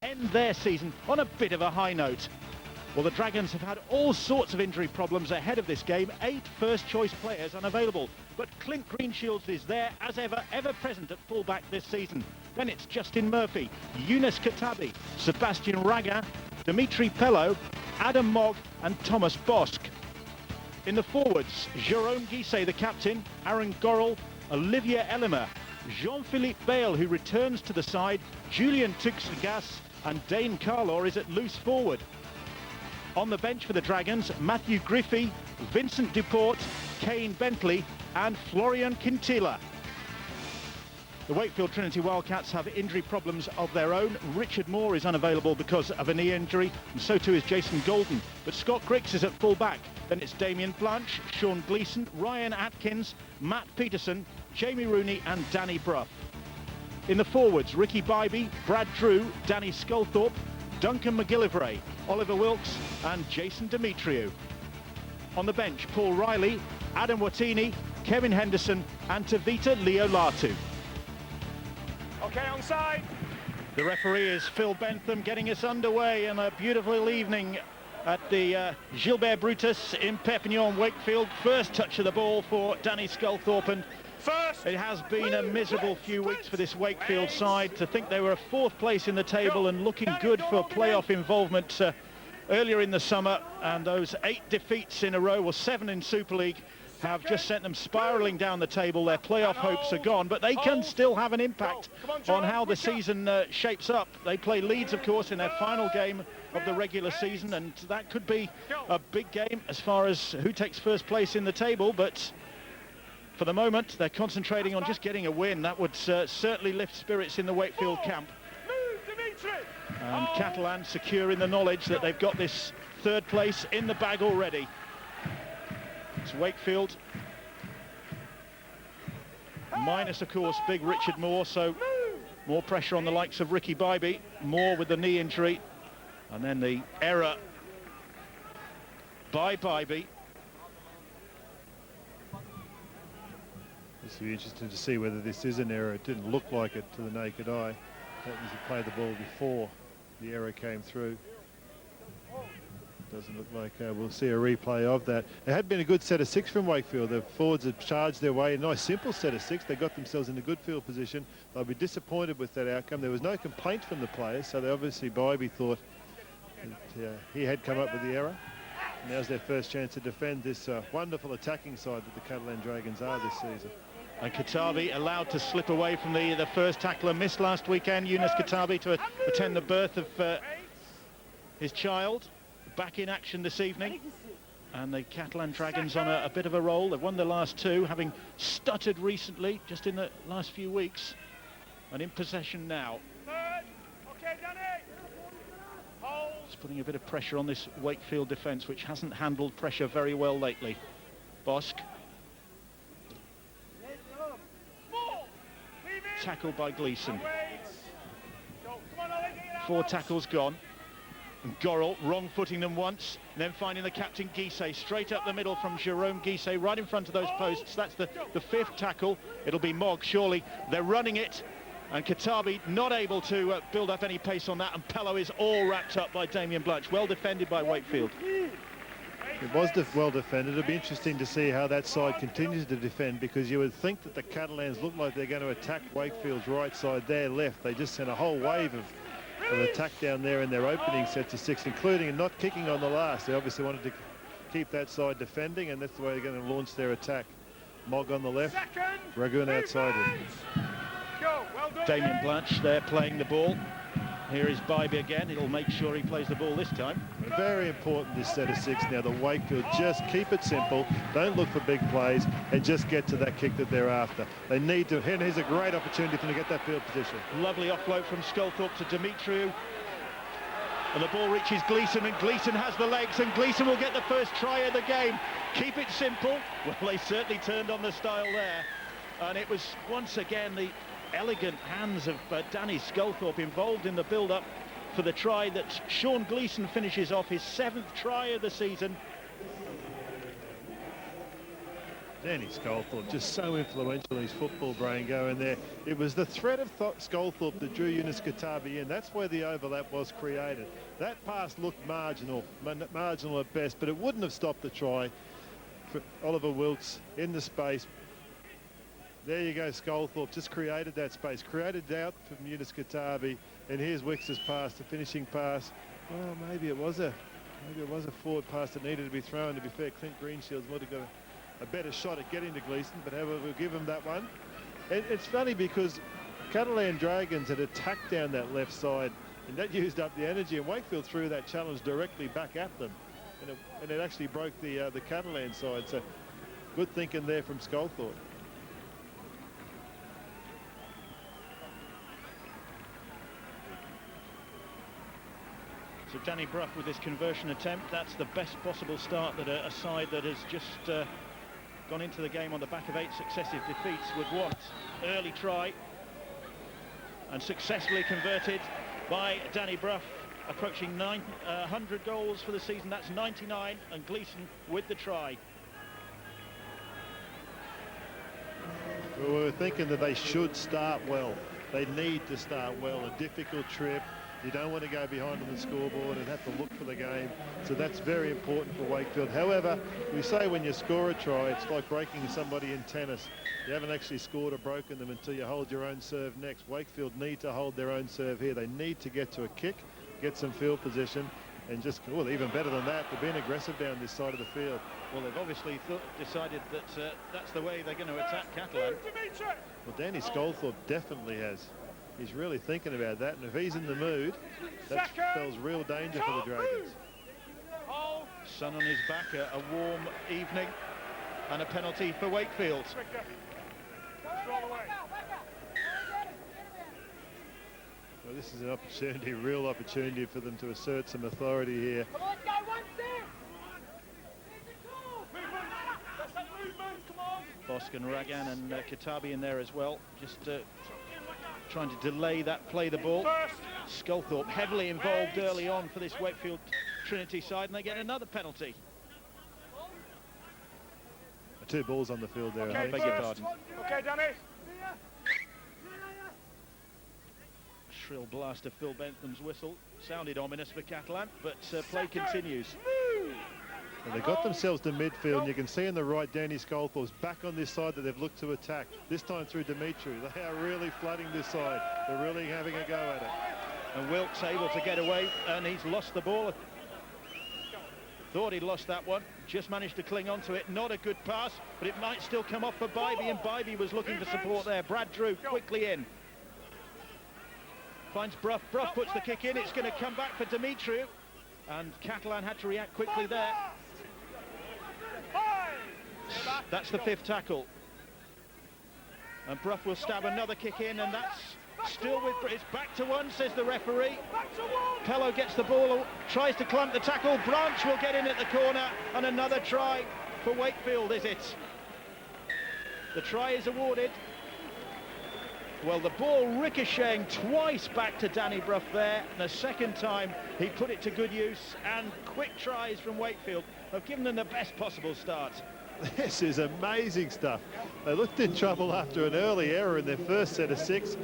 end their season on a bit of a high note. Well, the Dragons have had all sorts of injury problems ahead of this game. 8 first-choice players unavailable. But Clint Greenshields is there, as ever present at fullback this season. Then it's Justin Murphy, Younes Katabi, Sebastian Raga, Dimitri Pello, Adam Mogg and Thomas Bosk. In the forwards, Jérôme Guisset, the captain, Aaron Gorrell, Olivier Ellimer, Jean-Philippe Bale, who returns to the side, Julian Tuxegas and Dane Carlaw is at loose forward. On the bench for the Dragons, Matthew Griffey, Vincent Duport, Kane Bentley and Florian Quintilla. The Wakefield Trinity Wildcats have injury problems of their own. Richard Moore is unavailable because of a knee injury, and so too is Jason Golden. But Scott Griggs is at full back. Then it's Damien Blanche, Sean Gleeson, Ryan Atkins, Matt Peterson, Jamie Rooney and Danny Brough. In the forwards, Ricky Bybee, Brad Drew, Danny Sculthorpe, Duncan McGillivray, Oliver Wilkes and Jason Demetriou. On the bench, Paul Riley, Adam Watini, Kevin Henderson and Tavita Leolatu. Okay, onside. The referee is Phil Bentham, getting us underway in a beautiful evening at the Gilbert Brutus in Perpignan, Wakefield. First touch of the ball for Danny Sculthorpe, and it has been a miserable few weeks for this Wakefield side. To think they were 4th place in the table and looking good for playoff involvement earlier in the summer, and those 8 defeats in a row, or 7 in Super League, have just sent them spiralling down the table. Their playoff hopes are gone, but they can still have an impact on how the season shapes up. They play Leeds, of course, in their final game of the regular season, and that could be a big game as far as who takes first place in the table. But for the moment, they're concentrating on just getting a win. That would certainly lift spirits in the Wakefield camp. And Catalan secure in the knowledge that they've got this 3rd place in the bag already. It's Wakefield, minus, of course, big Richard Moore, so more pressure on the likes of Ricky Bybee. Moore with the knee injury, and then the error by Bybee. This will be interesting to see whether this is an error. It didn't look like it to the naked eye. That was he played the ball before the error came through. Doesn't look like we'll see a replay of that. It had been a good set of 6 from Wakefield. The forwards had charged their way. A nice simple set of 6. They got themselves in a good field position. They'll be disappointed with that outcome. There was no complaint from the players, so they obviously, Bybee thought that, he had come up with the error. Now's their first chance to defend this wonderful attacking side that the Catalan Dragons are this season. And Katabi allowed to slip away from the first tackler. Missed last weekend, Younes Katabi, to attend the birth of his child. Back in action this evening, and the Catalan Dragons on a bit of a roll. They've won the last 2, having stuttered recently just in the last few weeks, and in possession now. Just putting a bit of pressure on this Wakefield defence, which hasn't handled pressure very well lately. Bosk, tackled by Gleeson. 4 tackles gone. And Gorrell wrong-footing them once, and then finding the captain Guisset straight up the middle from Jérôme Guisset, right in front of those posts. That's the 5th tackle. It'll be Mogg, surely. They're running it, and Katabi not able to build up any pace on that, and Pello is all wrapped up by Damien Blanche. Well defended by Wakefield. It was well defended. It'll be interesting to see how that side continues to defend, because you would think that the Catalans look like they're going to attack Wakefield's right side, their left. They just sent a whole wave of attack down there in their opening sets of 6, including and not kicking on the last. They obviously wanted to keep that side defending, and that's the way they're going to launch their attack. Mogg on the left, Ragoon outside it. Damien Blanche there playing the ball. Here is Bybee again. He'll make sure he plays the ball this time. Very important, this set of 6 now. The Wakefield, just keep it simple. Don't look for big plays and just get to that kick that they're after. They need to, and here's a great opportunity for them to get that field position. Lovely offload from Sculthorpe to Demetriou. And the ball reaches Gleeson, and Gleeson has the legs, and Gleeson will get the first try of the game. Keep it simple. Well, they certainly turned on the style there. And it was once again the elegant hands of Danny Sculthorpe involved in the build-up for the try that Sean Gleeson finishes off, his 7th try of the season. Danny Sculthorpe, just so influential in his football brain going there. It was the threat of Sculthorpe that drew Yunus Katabi in. That's where the overlap was created. That pass looked marginal at best, but it wouldn't have stopped the try. For Oliver Wilkes in the space. There you go, Sculthorpe just created that space, created doubt from Yunus Katabi, and here's Wicks's pass, the finishing pass. Well, maybe it was a forward pass that needed to be thrown. To be fair, Clint Greenshields would have got a better shot at getting to Gleeson, but however, we'll give him that one. It's funny because Catalan Dragons had attacked down that left side, and that used up the energy, and Wakefield threw that challenge directly back at them, and it actually broke the Catalan side. So good thinking there from Sculthorpe. So Danny Brough with this conversion attempt, that's the best possible start that a side that has just gone into the game on the back of 8 successive defeats would want. Early try and successfully converted by Danny Brough, approaching 100 goals for the season. That's 99, and Gleeson with the try. Well, we were thinking that they should start well. They need to start well. A difficult trip. You don't want to go behind on the scoreboard and have to look for the game. So that's very important for Wakefield. However, we say when you score a try, it's like breaking somebody in tennis. You haven't actually scored or broken them until you hold your own serve next. Wakefield need to hold their own serve here. They need to get to a kick, get some field position, and just, well, even better than that, they're being aggressive down this side of the field. Well, they've obviously decided that that's the way they're going to attack Catalan. Well, Danny Sculthorpe definitely has. He's really thinking about that, and if he's in the mood, that spells real danger for the Dragons. Sun on his back, a warm evening, and a penalty for Wakefield. Well, this is an opportunity, a real opportunity for them to assert some authority here. Bosk and Ragan and Katabi in there as well, just trying to delay that play the ball. Sculthorpe heavily involved early on for this Wakefield Trinity side, and they get another penalty. 2 balls on the field there. Okay, I beg your pardon. Okay, Danny. Shrill blast of Phil Bentham's whistle sounded ominous for Catalan, but play continues. And they got themselves to midfield, and you can see on the right Danny Sculthorpe's back on this side that they've looked to attack. This time through Dimitri. They are really flooding this side. They're really having a go at it. And Wilkes able to get away, and he's lost the ball. Thought he'd lost that one, just managed to cling on to it. Not a good pass, but it might still come off for Bybee, and Bybee was looking for support there. Brad Drew quickly in. Finds Brough. Brough puts the kick in. It's going to come back for Dimitri, and Catalan had to react quickly there. That's the 5th tackle. And Brough will stab another kick in, and that's still with... It's back to 1, says the referee. Pello gets the ball, tries to clamp the tackle. Branch will get in at the corner, and another try for Wakefield, is it? The try is awarded. Well, the ball ricocheting twice back to Danny Brough there, and the second time he put it to good use, and quick tries from Wakefield have given them the best possible start. This is amazing stuff. They looked in trouble after an early error in their first set of 6.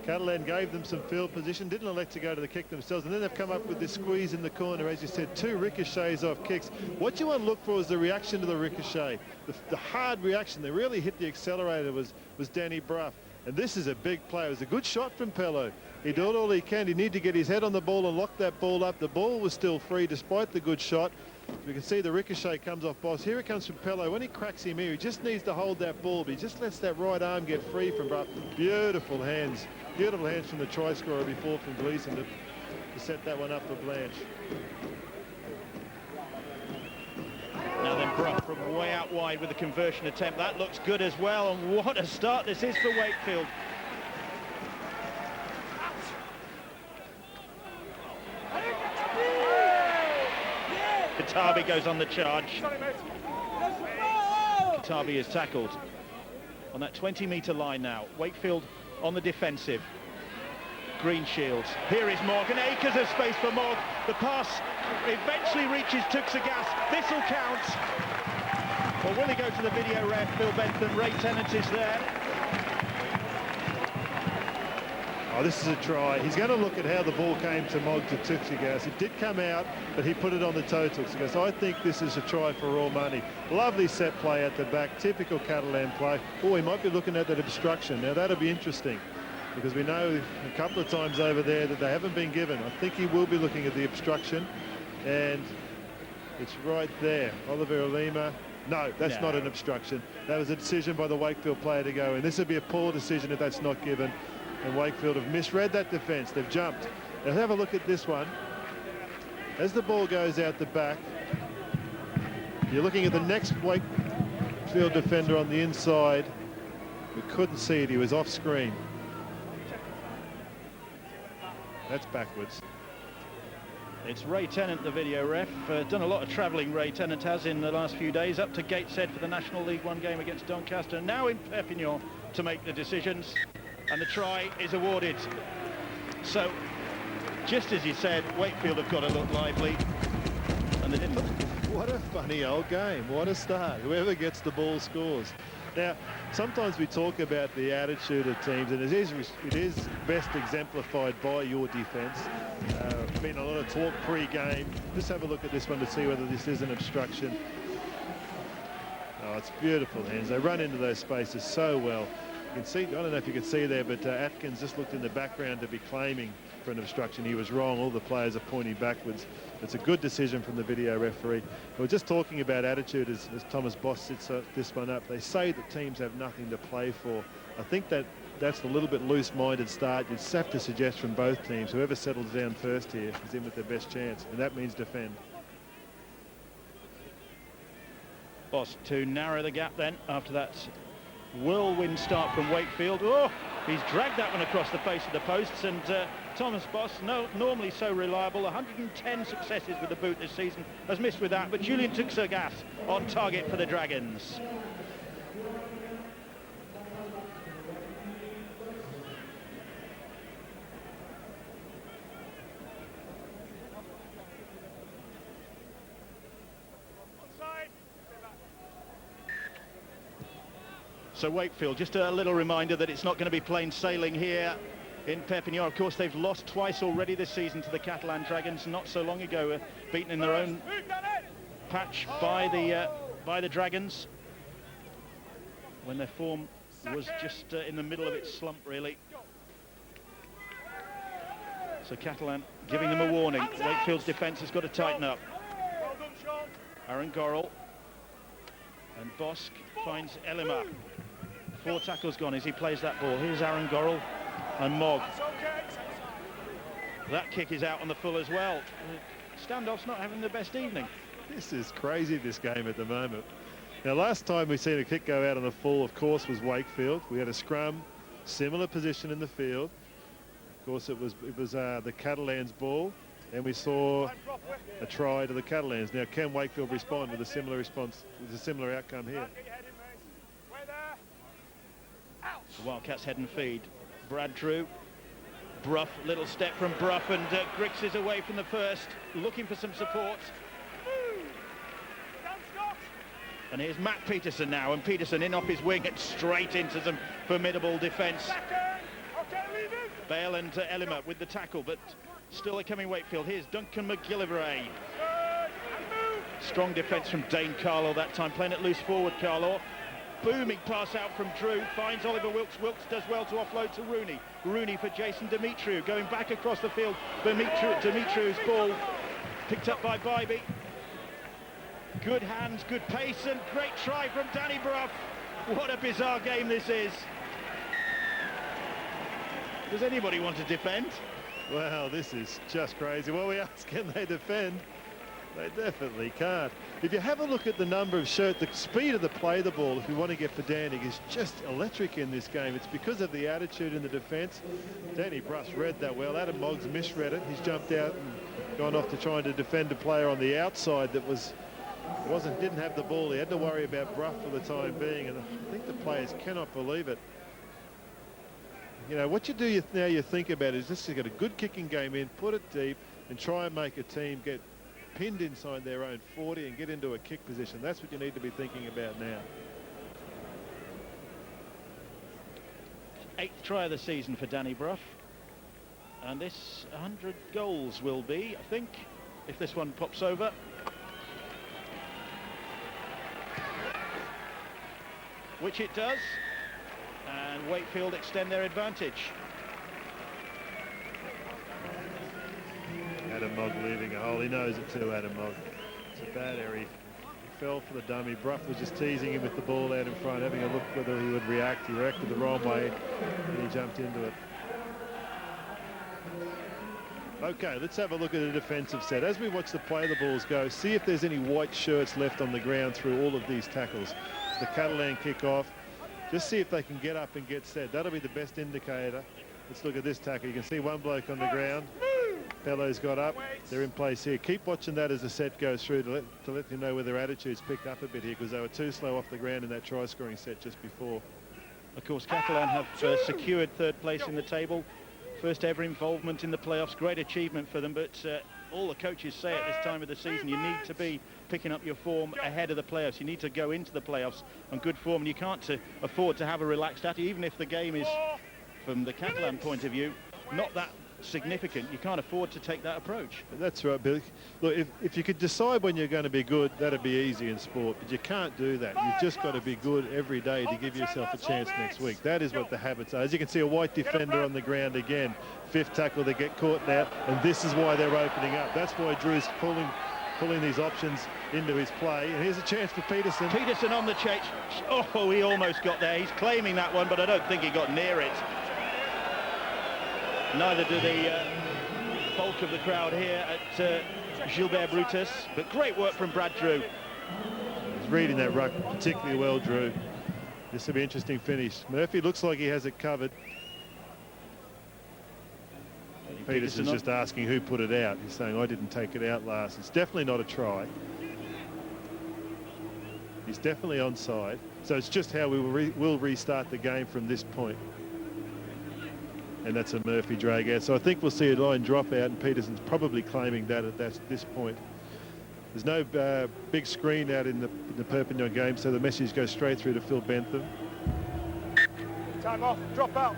Catalan gave them some field position, didn't elect to go to the kick themselves, and then they've come up with this squeeze in the corner, as you said, 2 ricochets off kicks. What you want to look for is the reaction to the ricochet. The hard reaction, they really hit the accelerator, was Danny Brough. And this is a big play. It was a good shot from Pello. He did all he can. He needed to get his head on the ball and lock that ball up. The ball was still free despite the good shot. You can see the ricochet comes off Boss. Here it comes from Pello. When he cracks him here, he just needs to hold that ball, but he just lets that right arm get free from Brough. Beautiful hands. Beautiful hands from the try scorer before from Gleeson to set that one up for Blanche. Now then, Brough from way out wide with the conversion attempt. That looks good as well, and what a start this is for Wakefield. Katabi goes on the charge. Katabi is tackled on that 20-metre line now. Wakefield on the defensive. Greenshields. Here is Morgan. Acres of space for Morg. The pass eventually reaches Tuxagas. This'll count. Well, will he go to the video ref, Bill Bentham? Ray Tennant is there. Oh, this is a try. He's going to look at how the ball came to Mog to Tuxigas. It did come out, but he put it on the toe, Tuxigas. I think this is a try for all money. Lovely set play at the back, typical Catalan play. Oh, he might be looking at that obstruction. Now, that'll be interesting, because we know a couple of times over there that they haven't been given. I think he will be looking at the obstruction, and it's right there. Oliver Lima. No, that's not an obstruction. That was a decision by the Wakefield player to go in. This would be a poor decision if that's not given. And Wakefield have misread that defence. They've jumped. Now have a look at this one. As the ball goes out the back, you're looking at the next Wakefield defender on the inside. We couldn't see it. He was off screen. That's backwards. It's Ray Tennant, the video ref. Done a lot of travelling, Ray Tennant has, in the last few days. Up to Gateshead for the National League One game against Doncaster. Now in Perpignan to make the decisions. And the try is awarded. So, just as he said, Wakefield have got to look lively. And they didn't. What a funny old game. What a start. Whoever gets the ball scores. Now, sometimes we talk about the attitude of teams, and it is best exemplified by your defence. Been a lot of talk pre-game. Just have a look at this one to see whether this is an obstruction. Oh, it's beautiful hands. They run into those spaces so well. You can see, I don't know if you can see there, but Atkins just looked in the background to be claiming for an obstruction. He was wrong. All the players are pointing backwards. It's a good decision from the video referee. We're just talking about attitude as Thomas Boss sets this one up. They say that teams have nothing to play for. I think that's a little bit loose-minded start. You'd have to suggest from both teams, whoever settles down first here is in with their best chance, and that means defend. Boss to narrow the gap then after that whirlwind start from Wakefield. Oh, he's dragged that one across the face of the posts, and Thomas Boss, normally so reliable, 110 successes with the boot this season, has missed with that, but Julian Tuxigas on target for the Dragons. So Wakefield, just a little reminder that it's not going to be plain sailing here in Perpignan. Of course, they've lost twice already this season to the Catalan Dragons. Not so long ago, beaten in their own patch by the Dragons, when their form was just in the middle of its slump, really. So Catalan giving them a warning. Wakefield's defence has got to tighten up. Aaron Gorrell, and Bosk finds Elima. 4 tackles gone as he plays that ball. Here's Aaron Gorrell and Mog. That kick is out on the full as well. Standoff's not having the best evening. This is crazy, this game at the moment. Now, last time we seen a kick go out on the full, of course, was Wakefield. We had a scrum, similar position in the field. Of course, it was the Catalans' ball, and we saw a try to the Catalans. Now, can Wakefield respond with a similar response, with a similar outcome here? The Wildcats head and feed. Brad Drew. Brough, little step from Brough, and Griggs is away from the first, looking for some support. And here's Matt Peterson now, and Peterson in off his wing and straight into some formidable defence. Bale and Elima with the tackle, but still a coming Wakefield. Here's Duncan McGillivray. Strong defence from Dane Carlo that time, playing it loose forward. Carlo, booming pass out from Drew, finds Oliver Wilkes. Wilkes does well to offload to Rooney. Rooney for Jason Dimitriou, going back across the field. Dimitriou's ball picked up by Bybee. Good hands, good pace, and great try from Danny Brough. What a bizarre game this is. Does anybody want to defend? Well, this is just crazy. Well, we ask, can they defend? They definitely can't. If you have a look at the number of shots, the speed of the play of the ball, if you want to get pedantic, is just electric in this game. It's because of the attitude in the defence. Danny Bruss read that well. Adam Moggs misread it. He's jumped out and gone off to trying to defend a player on the outside that didn't have the ball. He had to worry about Brough for the time being, and I think the players cannot believe it. You know, what you do now, you think about is this: you get a good kicking game in, put it deep, and try and make a team get pinned inside their own 40 and get into a kick position. That's what you need to be thinking about now. 8th try of the season for Danny Brough. And this 100 goals will be, I think, if this one pops over. Which it does. And Wakefield extend their advantage. Adam Mogg leaving a hole. He knows it too, Adam Mogg. It's a bad area. He fell for the dummy. Brough was just teasing him with the ball out in front, having a look whether he would react. He reacted the wrong way and he jumped into it. Okay, let's have a look at the defensive set. As we watch the play the balls go, see if there's any white shirts left on the ground through all of these tackles. The Catalan kick off. Just see if they can get up and get set. That'll be the best indicator. Let's look at this tackle. You can see one bloke on the ground. Fellows got up. They're in place here. Keep watching that as the set goes through to let you know where their attitude's picked up a bit here, because they were too slow off the ground in that try-scoring set just before. Of course, Catalan have secured 3rd place in the table. First ever involvement in the playoffs. Great achievement for them, but all the coaches say at this time of the season, you need to be picking up your form ahead of the playoffs. You need to go into the playoffs on good form, and you can't afford to have a relaxed attitude, even if the game is, from the Catalan point of view, not that significant. You can't afford to take that approach. That's right, Billy. Look, if you could decide when you're going to be good, that'd be easy in sport, but you can't do that. You've just got to be good every day to give yourself a chance next week. That is what the habits are. As you can see, a white defender on the ground again. 5th tackle, they get caught now, and this is why they're opening up. That's why Drew's pulling these options into his play. And here's a chance for Peterson. Peterson on the chase. Oh, he almost got there. He's claiming that one, but I don't think he got near it. Neither do the bulk of the crowd here at Gilbert Brutus, but great work from Brad Drew. He's reading that ruck particularly well, Drew. This will be an interesting finish. Murphy looks like he has it covered. Peterson's just asking who put it out. He's saying, I didn't take it out last. It's definitely not a try. He's definitely onside. So it's just how we will restart the game from this point. And that's a Murphy drag out. So I think we'll see a line drop out, and Peterson's probably claiming that at this point. There's no big screen out in the Perpignan game, so the message goes straight through to Phil Bentham. Time off, drop out.